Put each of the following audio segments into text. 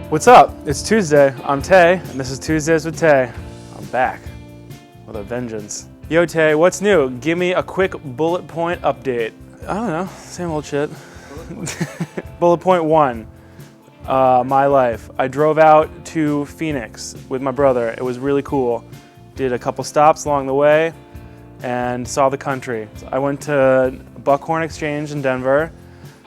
What's up? It's Tuesday. I'm Tay, and this is Tuesdays with Tay. I'm back with a vengeance. Yo, Tay, what's new? Give me a quick bullet point update. I don't know, same old shit. Bullet point 1, my life. I drove out to Phoenix with my brother. It was really cool. Did a couple stops along the way and saw the country. I went to Buckhorn Exchange in Denver.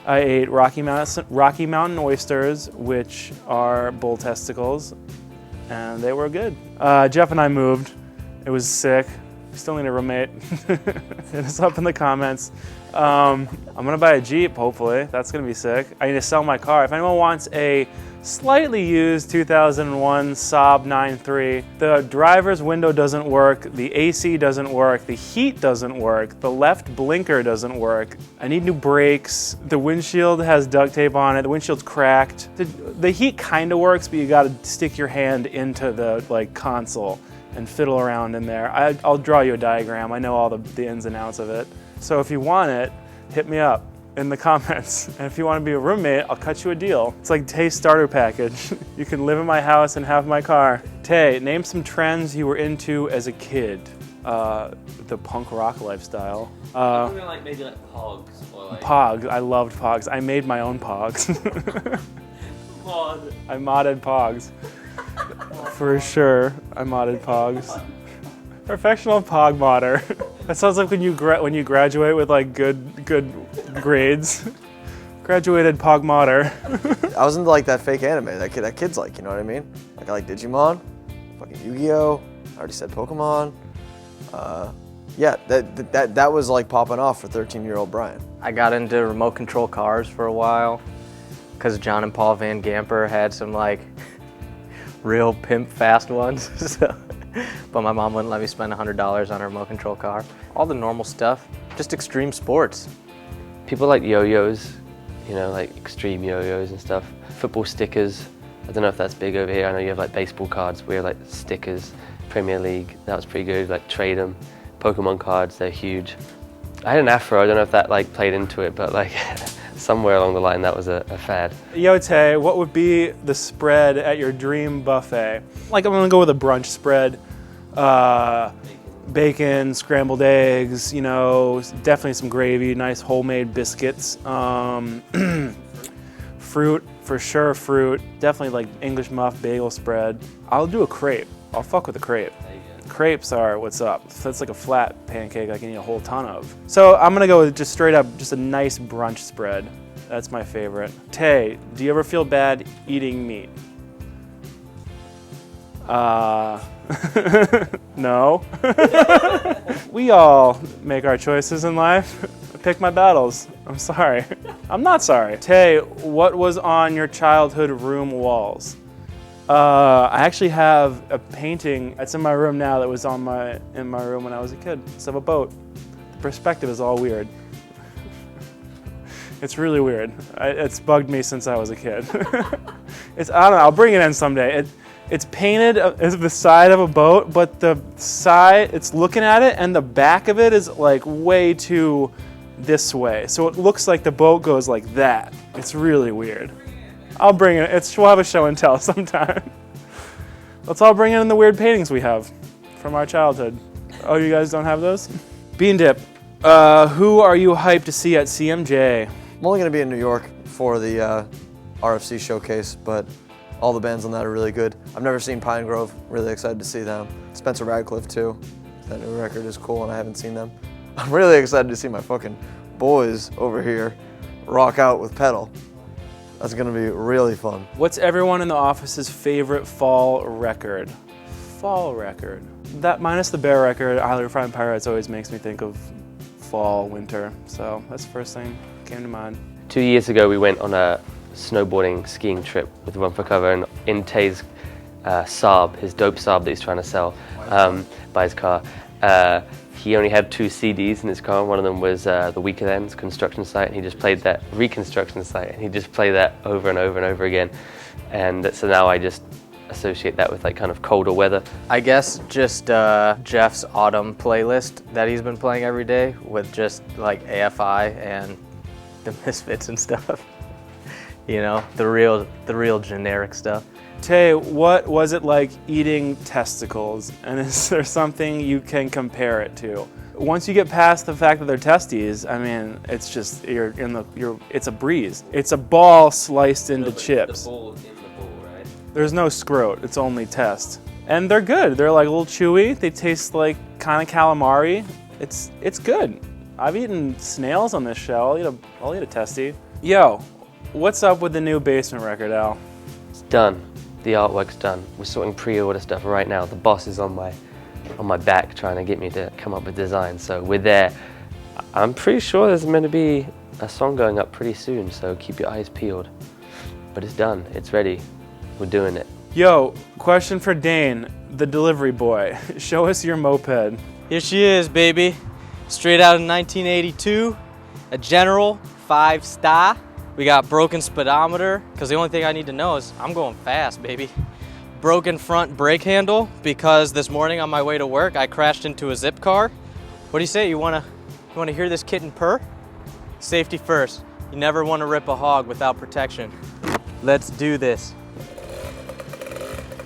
I ate Rocky Mountain oysters, which are bull testicles, and they were good. Jeff and I moved. It was sick. Still need a roommate. Hit us up in the comments. I'm gonna buy a Jeep, hopefully. That's gonna be sick. I need to sell my car. If anyone wants a slightly used 2001 Saab 9.3, the driver's window doesn't work, the AC doesn't work, the heat doesn't work, the left blinker doesn't work. I need new brakes. The windshield has duct tape on it. The windshield's cracked. The heat kind of works, but you gotta stick your hand into the console and fiddle around in there. I'll draw you a diagram. I know all the ins and outs of it. So if you want it, hit me up in the comments. And if you want to be a roommate, I'll cut you a deal. It's like Tay's starter package. You can live in my house and have my car. Tay, name some trends you were into as a kid. The punk rock lifestyle. Maybe Pogs or Pogs. I loved Pogs. I made my own Pogs. Mod. I modded Pogs. For sure, I modded Pogs. Professional Pog modder. That sounds like when you graduate with good grades. Graduated Pog modder. I was into that fake anime that kids like, you know what I mean? I like Digimon, fucking Yu-Gi-Oh! I already said Pokemon. Yeah, that was popping off for 13-year-old Brian. I got into remote control cars for a while because John and Paul Van Gamper had some real pimp fast ones. But my mom wouldn't let me spend $100 on a remote control car. All the normal stuff, just extreme sports. People like yo-yos, extreme yo-yos and stuff. Football stickers. I don't know if that's big over here. I know you have baseball cards. We have stickers. Premier League, that was pretty good. Trade 'em. Pokemon cards, they're huge. I had an afro. I don't know if that played into it, but somewhere along the line that was a fad. Yo, Tay, what would be the spread at your dream buffet? I'm gonna go with a brunch spread. Bacon, scrambled eggs, definitely some gravy, nice homemade biscuits. Fruit, for sure fruit. Definitely English muff bagel spread. I'll do a crepe. I'll fuck with a crepe. Crepes are what's up. That's like a flat pancake I can eat a whole ton of. So I'm gonna go with just straight up, just a nice brunch spread. That's my favorite. Tay, do you ever feel bad eating meat? No. We all make our choices in life. I pick my battles. I'm sorry. I'm not sorry. Tay, what was on your childhood room walls? I actually have a painting that's in my room now that was in my room when I was a kid. It's of a boat. The perspective is all weird. It's really weird. It's bugged me since I was a kid. I don't know, I'll bring it in someday. It's painted as the side of a boat, but the side, it's looking at it, and the back of it is way too this way. So it looks like the boat goes like that. It's really weird. I'll bring it. We'll have a show and tell sometime. Let's all bring in the weird paintings we have from our childhood. Oh, you guys don't have those? Bean Dip, who are you hyped to see at CMJ? I'm only gonna be in New York for the RFC showcase, but all the bands on that are really good. I've never seen Pine Grove, really excited to see them. Spencer Radcliffe too. That new record is cool and I haven't seen them. I'm really excited to see my fucking boys over here rock out with Pedal. That's gonna be really fun. What's everyone in the office's favorite fall record? Fall record. That minus the Bear record, Highly Refined Pirates always makes me think of fall, winter. So that's the first thing that came to mind. 2 years ago we went on a snowboarding skiing trip with Run for Cover, and in Tays Saab, his dope Saab that he's trying to sell, by his car, he only had 2 CDs in his car. One of them was The Weaker Thans Construction Site, and he just played that Reconstruction Site, and he just played that over and over and over again. And so now I just associate that with kind of colder weather. I guess just Jeff's autumn playlist that he's been playing every day with just AFI and the Misfits and stuff. You know, the real generic stuff. Tay, what was it like eating testicles? And is there something you can compare it to? Once you get past the fact that they're testes, I mean, it's just it's a breeze. It's a ball sliced into chips. The ball in the ball, right? There's no scrot. It's only test, and they're good. They're like a little chewy. They taste like kind of calamari. It's good. I've eaten snails on this show. I'll eat a testy. Yo, what's up with the new Basement record, Al? It's done. The artwork's done. We're sorting pre-order stuff right now. The boss is on my back trying to get me to come up with designs. So we're there. I'm pretty sure there's meant to be a song going up pretty soon, so keep your eyes peeled. But it's done. It's ready. We're doing it. Yo, question for Dane, the delivery boy. Show us your moped. Here she is, baby. Straight out of 1982, a General 5-star. We got broken speedometer, because the only thing I need to know is I'm going fast, baby. Broken front brake handle, because this morning on my way to work, I crashed into a zip car. What do you say, you wanna hear this kitten purr? Safety first. You never wanna rip a hog without protection. Let's do this.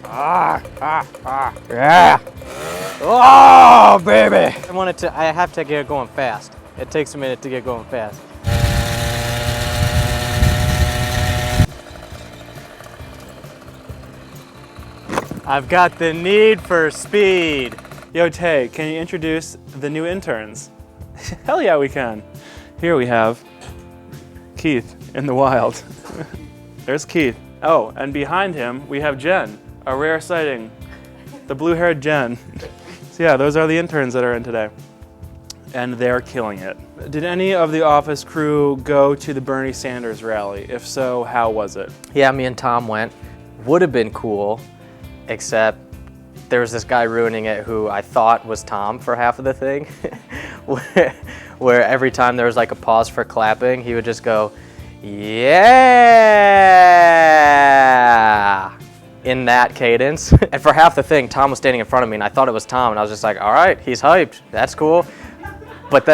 Yeah. Oh, baby! I have to get going fast. It takes a minute to get going fast. I've got the need for speed. Yo, Tay, can you introduce the new interns? Hell yeah, we can. Here we have Keith in the wild. There's Keith. Oh, and behind him, we have Jen, a rare sighting, the blue-haired Jen. So yeah, those are the interns that are in today. And they're killing it. Did any of the office crew go to the Bernie Sanders rally? If so, how was it? Yeah, me and Tom went. Would have been cool, except there was this guy ruining it who I thought was Tom for half of the thing. where every time there was like a pause for clapping, he would just go, yeah, in that cadence. And for half the thing, Tom was standing in front of me and I thought it was Tom and I was just like, all right, he's hyped, that's cool. But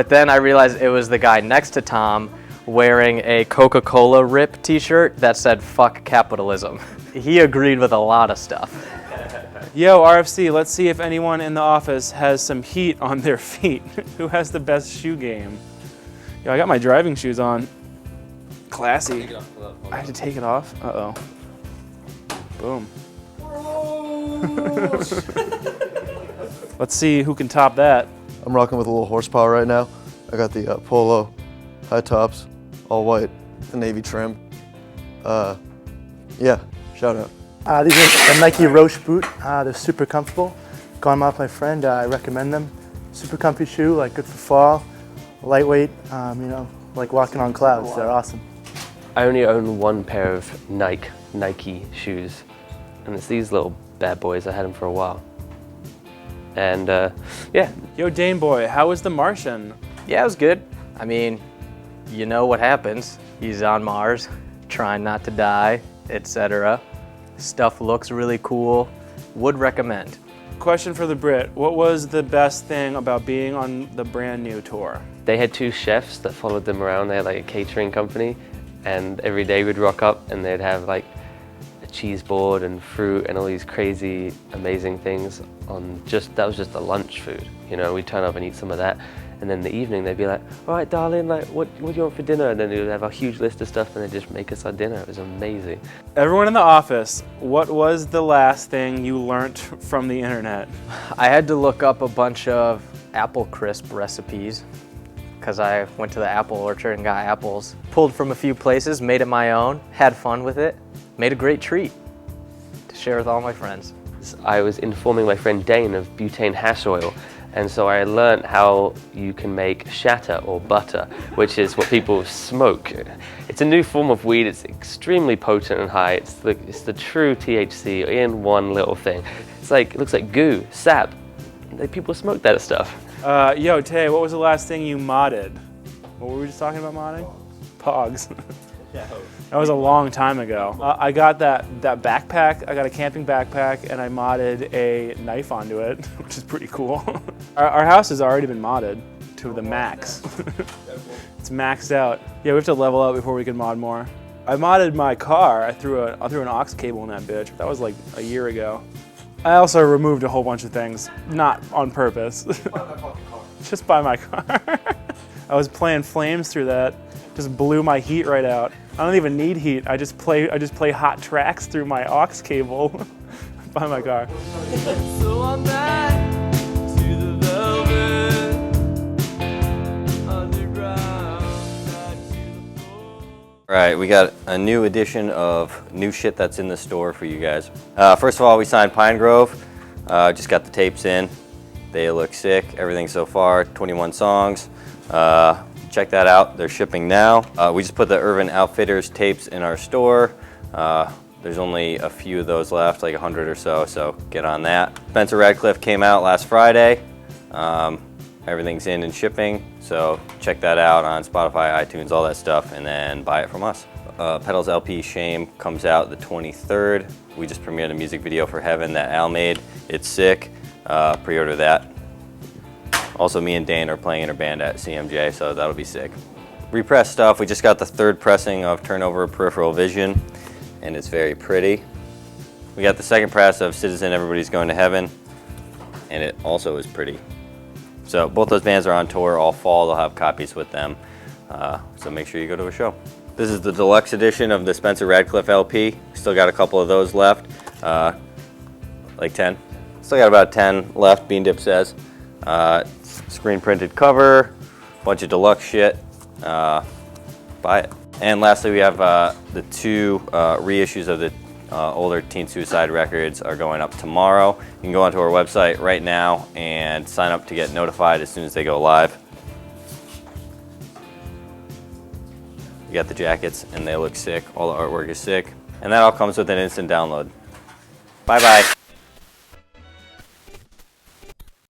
then I realized it was the guy next to Tom wearing a Coca-Cola RIP t-shirt that said fuck capitalism. He agreed with a lot of stuff. Yo, RFC, let's see if anyone in the office has some heat on their feet. Who has the best shoe game? Yo, I got my driving shoes on. Classy. I have to take it off? Uh-oh. Boom. Let's see who can top that. I'm rocking with a little horsepower right now. I got the Polo high tops, all white, the navy trim. Yeah, shout out. These are a Nike Roche boot. They're super comfortable. Got them off my friend. I recommend them. Super comfy shoe, like good for fall. Lightweight, like walking on clouds. They're awesome. I only own one pair of Nike shoes, and it's these little bad boys. I had them for a while. And yeah. Yo, Dane boy, how was the Martian? Yeah, it was good. I mean, you know what happens. He's on Mars, trying not to die, etc. Stuff looks really cool. Would recommend. Question for the Brit. What was the best thing about being on the brand new tour? They had two chefs that followed them around. They had like a catering company, and every day we'd rock up and they'd have like a cheese board and fruit and all these crazy, amazing things on that was just the lunch food. You know, we'd turn up and eat some of that. And then in the evening they'd be like, all right, darling, like what do you want for dinner? And then they would have a huge list of stuff and they'd just make us our dinner. It was amazing. Everyone in the office, what was the last thing you learned from the internet? I had to look up a bunch of apple crisp recipes because I went to the apple orchard and got apples. Pulled from a few places, made it my own, had fun with it, made a great treat to share with all my friends. I was informing my friend Dane of butane hash oil, and so I learned how you can make shatter or butter, which is what people smoke. It's a new form of weed. It's extremely potent and high. It's the true THC in one little thing. It looks like goo, sap. People smoke that stuff. Yo, Tay, what was the last thing you modded? What were we just talking about modding? Pogs. That was a long time ago. I got that backpack. I got a camping backpack and I modded a knife onto it, which is pretty cool. Our house has already been modded to the max. It's maxed out. Yeah, we have to level up before we can mod more. I modded my car. I threw an aux cable in that bitch. That was like a year ago. I also removed a whole bunch of things, not on purpose. Just by my car. I was playing Flames through that. Just blew my heat right out. I don't even need heat. I just play hot tracks through my aux cable by my car. So I'm back to the velvet underground, back to the floor. All right, we got a new edition of new shit that's in the store for you guys. First of all, we signed Pine Grove. Just got the tapes in. They look sick. Everything so far, 21 songs. Check that out. They're shipping now. We just put the Urban Outfitters tapes in our store. There's only a few of those left, like 100 or so, so get on that. Spencer Radcliffe came out last Friday. Everything's in and shipping, so check that out on Spotify, iTunes, all that stuff, and then buy it from us. Pedals LP Shame comes out the 23rd. We just premiered a music video for Heaven that Al made. It's sick. Pre-order that. Also, me and Dane are playing in a band at CMJ, so that'll be sick. Repress stuff, we just got the 3rd pressing of Turnover Peripheral Vision, and it's very pretty. We got the 2nd press of Citizen Everybody's Going to Heaven, and it also is pretty. So both those bands are on tour all fall. They'll have copies with them, so make sure you go to a show. This is the deluxe edition of the Spencer Radcliffe LP. Still got a couple of those left, like 10. Still got about 10 left, Bean Dip says. Screen printed cover, bunch of deluxe shit. Buy it. And lastly, we have the 2 reissues of the older Teen Suicide records are going up tomorrow. You can go onto our website right now and sign up to get notified as soon as they go live. You got the jackets and they look sick. All the artwork is sick. And that all comes with an instant download. Bye bye.